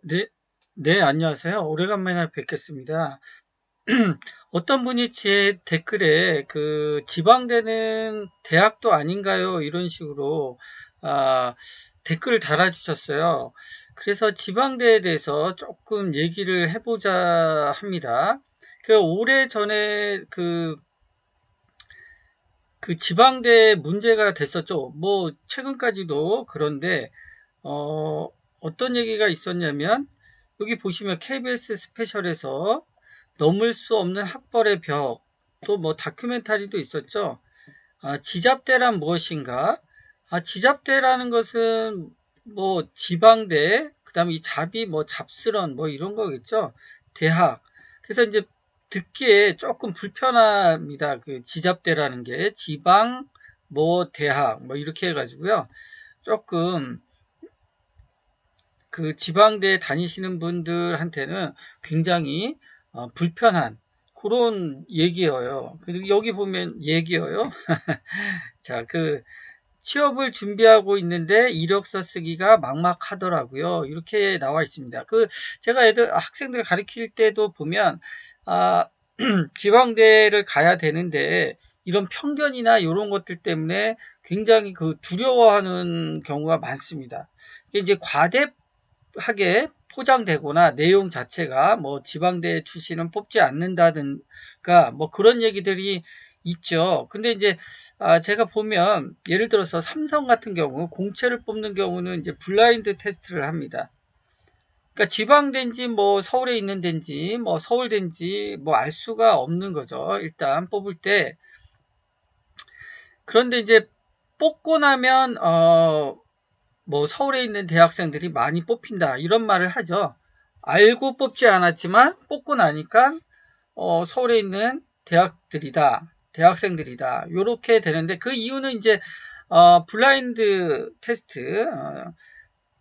네, 네, 안녕하세요. 오래간만에 뵙겠습니다. 어떤 분이 제 댓글에 지방대는 대학도 아닌가요? 이런 식으로 아, 댓글을 달아주셨어요. 그래서 지방대에 대해서 조금 얘기를 해보자 합니다. 오래전에 그 지방대 문제가 됐었죠. 뭐 최근까지도 그런데 어, 어떤 얘기가 있었냐면, 여기 보시면 KBS 스페셜에서 넘을 수 없는 학벌의 벽, 또 뭐 다큐멘터리도 있었죠. 지잡대란 무엇인가? 지잡대라는 것은 뭐 지방대, 그 다음에 이 잡이 뭐 잡스런 뭐 이런 거겠죠. 대학. 그래서 이제 듣기에 조금 불편합니다. 그 지잡대라는 게 지방, 뭐 대학, 뭐 이렇게 해가지고요. 조금 그 지방대 다니시는 분들한테는 굉장히 불편한 그런 얘기예요. 그리고 여기 보면 얘기예요. 자, 취업을 준비하고 있는데 이력서 쓰기가 막막하더라고요. 이렇게 나와 있습니다. 제가 학생들 가르칠 때도 보면, 아, 지방대를 가야 되는데, 이런 편견이나 이런 것들 때문에 굉장히 두려워하는 경우가 많습니다. 이게 이제 과대하게 포장되거나 내용 자체가 뭐 지방대 출신은 뽑지 않는다든가 뭐 그런 얘기들이 있죠. 근데 이제 제가 보면 예를 들어서 삼성 같은 경우 공채를 뽑는 경우는 이제 블라인드 테스트를 합니다. 그러니까 지방대인지 뭐 서울에 있는 데인지 뭐 서울대인지 뭐 알 수가 없는 거죠. 일단 뽑을 때. 그런데 이제 뽑고 나면 뭐 서울에 있는 대학생들이 많이 뽑힌다 이런 말을 하죠. 알고 뽑지 않았지만 뽑고 나니까 서울에 있는 대학들이다, 대학생들이다 요렇게 되는데, 그 이유는 이제 블라인드 테스트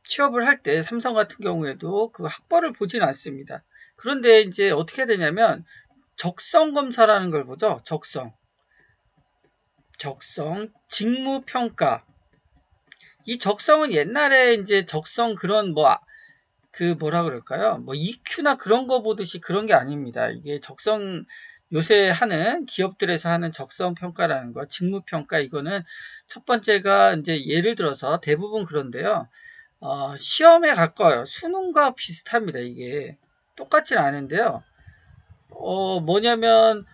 취업을 할 때 삼성 같은 경우에도 그 학벌을 보진 않습니다. 그런데 이제 어떻게 되냐면 적성 검사라는 걸 보죠. 적성, 직무 평가. 이 적성은 옛날에 이제 적성 그런 뭐라 그럴까요? 뭐 EQ나 그런 거 보듯이 그런 게 아닙니다. 이게 요새 하는 기업들에서 하는 적성 평가라는 거, 직무 평가, 이거는 첫 번째가 이제 예를 들어서 대부분 그런데요. 시험에 가까워요. 수능과 비슷합니다. 이게 똑같진 않은데요. 뭐냐면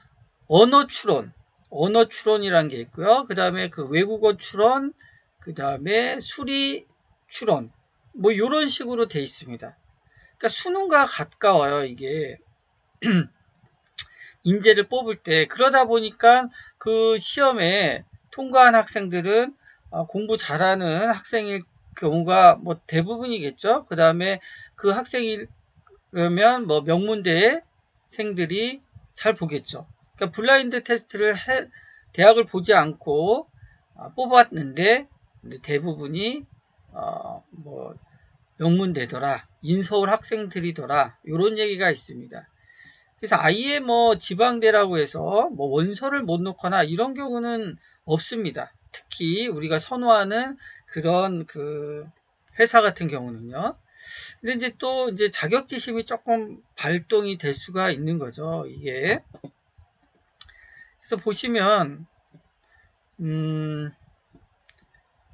언어 추론, 언어 추론이란 게 있고요. 그 다음에 그 외국어 추론, 그 다음에 수리 추론, 뭐 이런 식으로 돼 있습니다. 그러니까 수능과 가까워요, 이게. 인재를 뽑을 때. 그러다 보니까 그 시험에 통과한 학생들은 공부 잘하는 학생일 경우가 뭐 대부분이겠죠. 그 다음에 그 학생이라면 뭐 명문대생들이 잘 보겠죠. 그러니까 블라인드 테스트를 대학을 보지 않고 뽑았는데 대부분이 뭐 명문대더라, 인서울 학생들이더라, 이런 얘기가 있습니다. 그래서 아예 뭐 지방대라고 해서 뭐 원서를 못 놓거나 이런 경우는 없습니다. 특히 우리가 선호하는 그런 회사 같은 경우는요. 근데 이제 또 이제 자격지심이 조금 발동이 될 수가 있는 거죠. 이게. 그래서 음,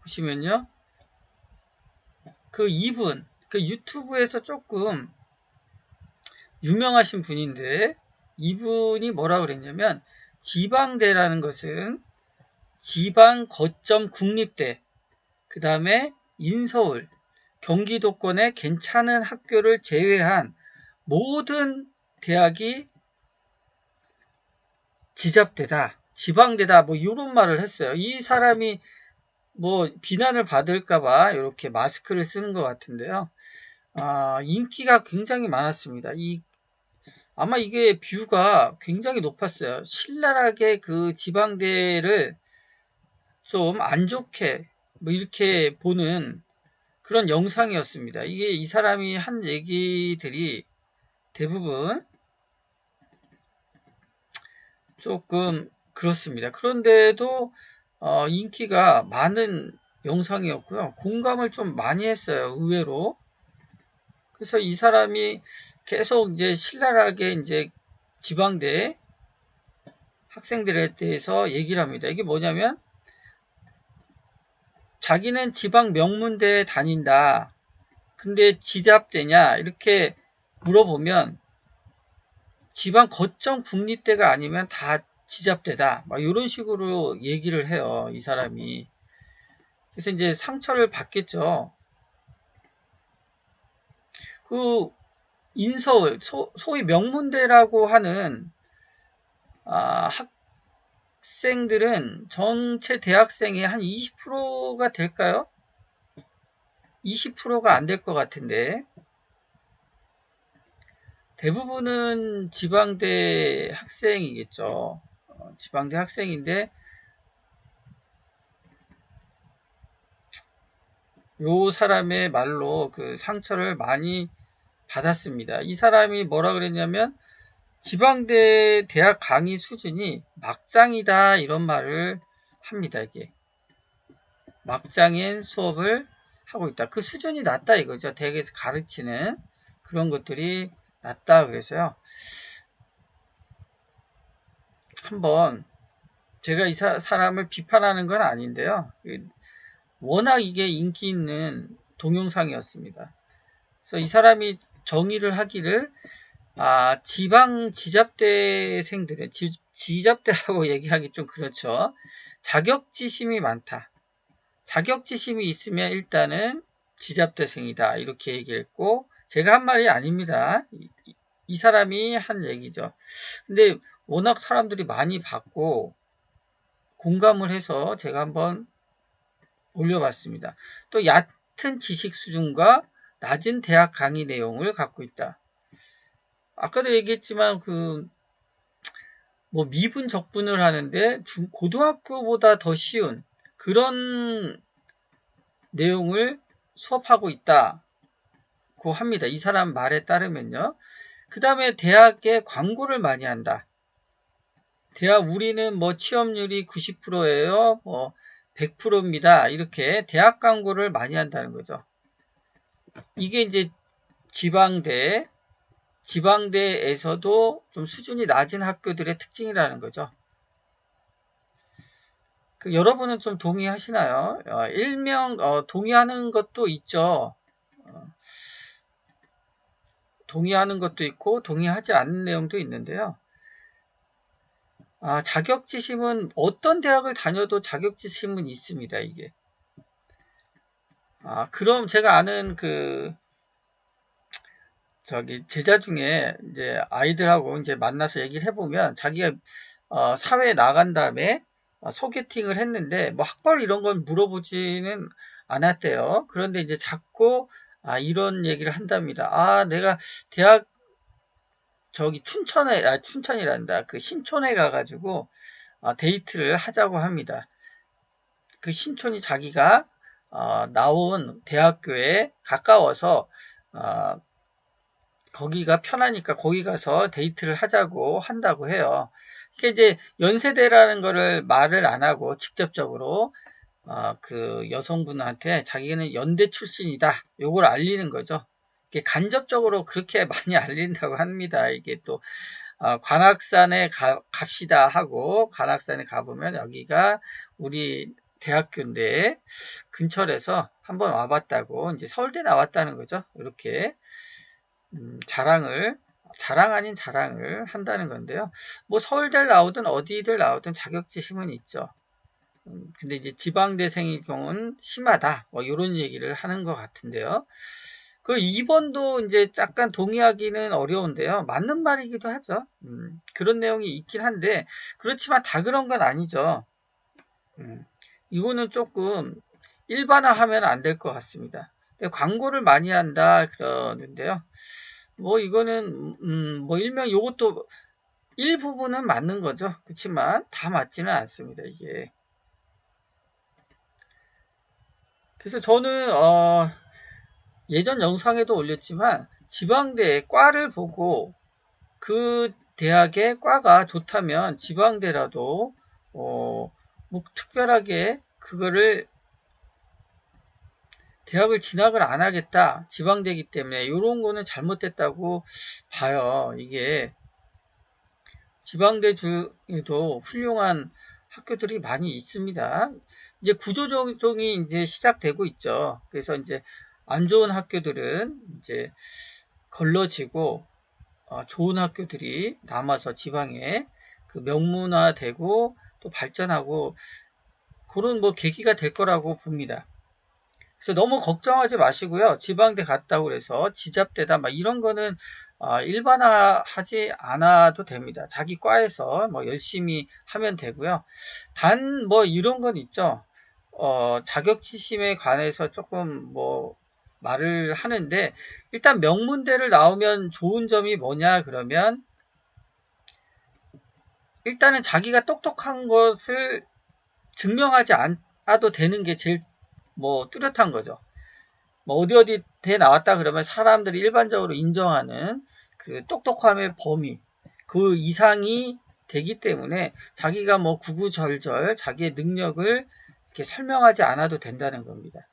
보시면요. 이분, 유튜브에서 조금 유명하신 분인데, 이분이 뭐라 그랬냐면, 지방대라는 것은 지방 거점 국립대, 그 다음에 인서울, 경기도권의 괜찮은 학교를 제외한 모든 대학이 지잡대다, 지방대다, 뭐 이런 말을 했어요. 이 사람이 뭐 비난을 받을까봐 이렇게 마스크를 쓰는 것 같은데요. 인기가 굉장히 많았습니다. 아마 이게 뷰가 굉장히 높았어요. 신랄하게 그 지방대를 좀 안 좋게 뭐 이렇게 보는 그런 영상이었습니다. 이게 이 사람이 한 얘기들이 대부분 조금 그렇습니다. 그런데도 인기가 많은 영상이었고요. 공감을 좀 많이 했어요. 의외로. 그래서 이 사람이 계속 이제 신랄하게 이제 지방대 학생들에 대해서 얘기를 합니다. 이게 뭐냐면 자기는 지방 명문대에 다닌다. 근데 지잡대냐? 이렇게 물어보면 지방 거점 국립대가 아니면 다 지잡대다. 막 이런 식으로 얘기를 해요. 이 사람이. 그래서 이제 상처를 받겠죠. 그 인서울, 소위 명문대라고 하는 학생들은 전체 대학생의 한 20%가 될까요? 20%가 안 될 것 같은데 대부분은 지방대 학생이겠죠. 지방대 학생인데 요 사람의 말로 그 상처를 많이 받았습니다. 이 사람이 뭐라 그랬냐면 지방대 대학 강의 수준이 막장이다 이런 말을 합니다. 이게 막장인 수업을 하고 있다. 그 수준이 낮다 이거죠. 대학에서 가르치는 그런 것들이 낮다 그래서요. 한번 제가 이 사람을 비판하는 건 아닌데요. 워낙 이게 인기 있는 동영상이었습니다. 그래서 이 사람이 정의를 하기를 지방 지잡대생들은 지잡대라고 얘기하기 좀 그렇죠. 자격지심이 많다. 자격지심이 있으면 일단은 지잡대생이다. 이렇게 얘기했고 제가 한 말이 아닙니다. 이 사람이 한 얘기죠. 근데 워낙 사람들이 많이 받고 공감을 해서 제가 한번 올려봤습니다. 또 얕은 지식 수준과 낮은 대학 강의 내용을 갖고 있다. 아까도 얘기했지만 뭐 미분 적분을 하는데 고등학교보다 더 쉬운 그런 내용을 수업하고 있다고 합니다. 이 사람 말에 따르면요. 그 다음에 대학에 광고를 많이 한다. 대학 우리는 뭐 취업률이 90%예요. 뭐 100%입니다. 이렇게 대학 광고를 많이 한다는 거죠. 이게 이제 지방대에서도 좀 수준이 낮은 학교들의 특징이라는 거죠. 여러분은 좀 동의하시나요? 일명 동의하는 것도 있죠. 동의하는 것도 있고 동의하지 않는 내용도 있는데요. 자격지심은 어떤 대학을 다녀도 자격지심은 있습니다. 이게. 그럼 제가 아는 제자 중에 이제 아이들하고 이제 만나서 얘기를 해보면 자기가 사회에 나간 다음에 소개팅을 했는데 뭐 학벌 이런 건 물어보지는 않았대요. 그런데 이제 자꾸 이런 얘기를 한답니다. 내가 대학 춘천이란다. 그 신촌에 가가지고 데이트를 하자고 합니다. 그 신촌이 자기가 나온 대학교에 가까워서 거기가 편하니까 거기 가서 데이트를 하자고 한다고 해요. 이게 이제 연세대라는 거를 말을 안 하고 직접적으로 그 여성분한테 자기는 연대 출신이다. 요걸 알리는 거죠. 이게 간접적으로 그렇게 많이 알린다고 합니다. 이게 또 관악산에 갑시다 하고 관악산에 가보면 여기가 우리 대학교인데 근처에서 한번 와봤다고 이제 서울대 나왔다는 거죠. 이렇게 자랑 아닌 자랑을 한다는 건데요. 뭐 서울대를 나오든 어디를 나오든 자격지심은 있죠. 근데 이제 지방대생의 경우는 심하다. 뭐 이런 얘기를 하는 것 같은데요. 그 2번도 이제 약간 동의하기는 어려운데요. 맞는 말이기도 하죠. 그런 내용이 있긴 한데 그렇지만 다 그런 건 아니죠. 이거는 조금 일반화하면 안 될 것 같습니다. 광고를 많이 한다 그러는데요. 뭐 이거는 뭐 일명 요것도 일부분은 맞는 거죠. 그렇지만 다 맞지는 않습니다. 이게. 그래서 저는 예전 영상에도 올렸지만 지방대 과를 보고 그 대학의 과가 좋다면 지방대라도 뭐 특별하게 그거를 대학을 진학을 안 하겠다. 지방대이기 때문에 이런 거는 잘못됐다고 봐요. 이게 지방대 중에도 훌륭한 학교들이 많이 있습니다. 이제 구조조정이 이제 시작되고 있죠. 그래서 이제 안 좋은 학교들은 이제 걸러지고 좋은 학교들이 남아서 지방에 그 명문화되고 또 발전하고 그런 뭐 계기가 될 거라고 봅니다. 그래서 너무 걱정하지 마시고요. 지방대 갔다고 그래서 지잡대다 막 이런 거는 일반화하지 않아도 됩니다. 자기 과에서 뭐 열심히 하면 되고요. 단 뭐 이런 건 있죠. 자격지심에 관해서 조금 뭐 말을 하는데 일단 명문대를 나오면 좋은 점이 뭐냐 그러면 일단은 자기가 똑똑한 것을 증명하지 않아도 되는 게 제일 뭐 뚜렷한 거죠. 뭐 어디 대 나왔다 그러면 사람들이 일반적으로 인정하는 그 똑똑함의 범위 그 이상이 되기 때문에 자기가 뭐 구구절절 자기의 능력을 이렇게 설명하지 않아도 된다는 겁니다.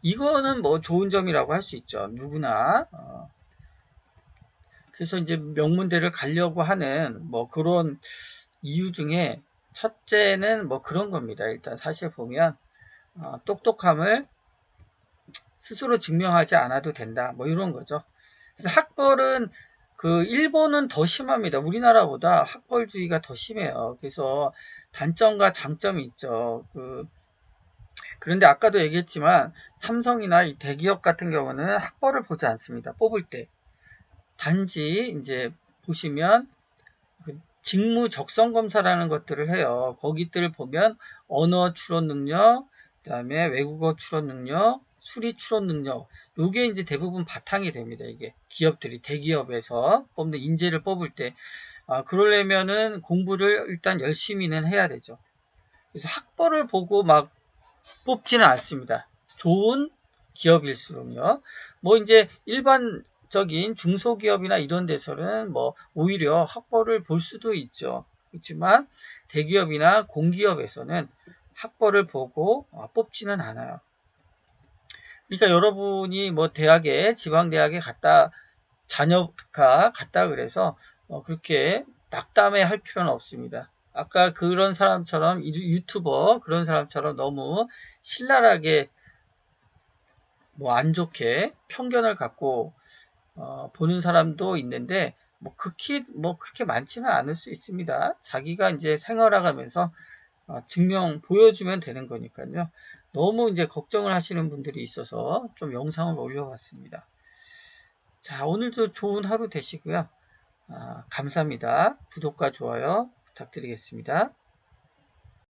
이거는 뭐 좋은 점이라고 할 수 있죠. 누구나. 그래서 이제 명문대를 가려고 하는 뭐 그런 이유 중에 첫째는 뭐 그런 겁니다. 일단 사실 보면 똑똑함을 스스로 증명하지 않아도 된다. 뭐 이런 거죠. 그래서 학벌은 그 일본은 더 심합니다. 우리나라보다 학벌주의가 더 심해요. 그래서 단점과 장점이 있죠. 그런데 아까도 얘기했지만 삼성이나 이 대기업 같은 경우는 학벌을 보지 않습니다. 뽑을 때. 단지 이제 보시면 그 직무 적성 검사라는 것들을 해요. 거기들 보면 언어 추론 능력, 그다음에 외국어 추론 능력, 수리 추론 능력. 요게 이제 대부분 바탕이 됩니다. 이게 기업들이 대기업에서 뽑는 인재를 뽑을 때 그러려면은 공부를 일단 열심히는 해야 되죠. 그래서 학벌을 보고 막 뽑지는 않습니다. 좋은 기업일수록요. 뭐 이제 일반적인 중소기업이나 이런 데서는 뭐 오히려 학벌을 볼 수도 있죠. 그렇지만 대기업이나 공기업에서는 학벌을 보고 뽑지는 않아요. 그러니까 여러분이 뭐 대학에 지방대학에 자녀가 갔다 그래서 그렇게 낙담해 할 필요는 없습니다. 아까 그런 사람처럼 유튜버 그런 사람처럼 너무 신랄하게 뭐 안 좋게 편견을 갖고 보는 사람도 있는데 뭐 극히 뭐 그렇게 많지는 않을 수 있습니다. 자기가 이제 생활해가면서 증명 보여주면 되는 거니까요. 너무 이제 걱정을 하시는 분들이 있어서 좀 영상을 올려봤습니다. 자, 오늘도 좋은 하루 되시고요. 감사합니다. 구독과 좋아요 부탁드리겠습니다.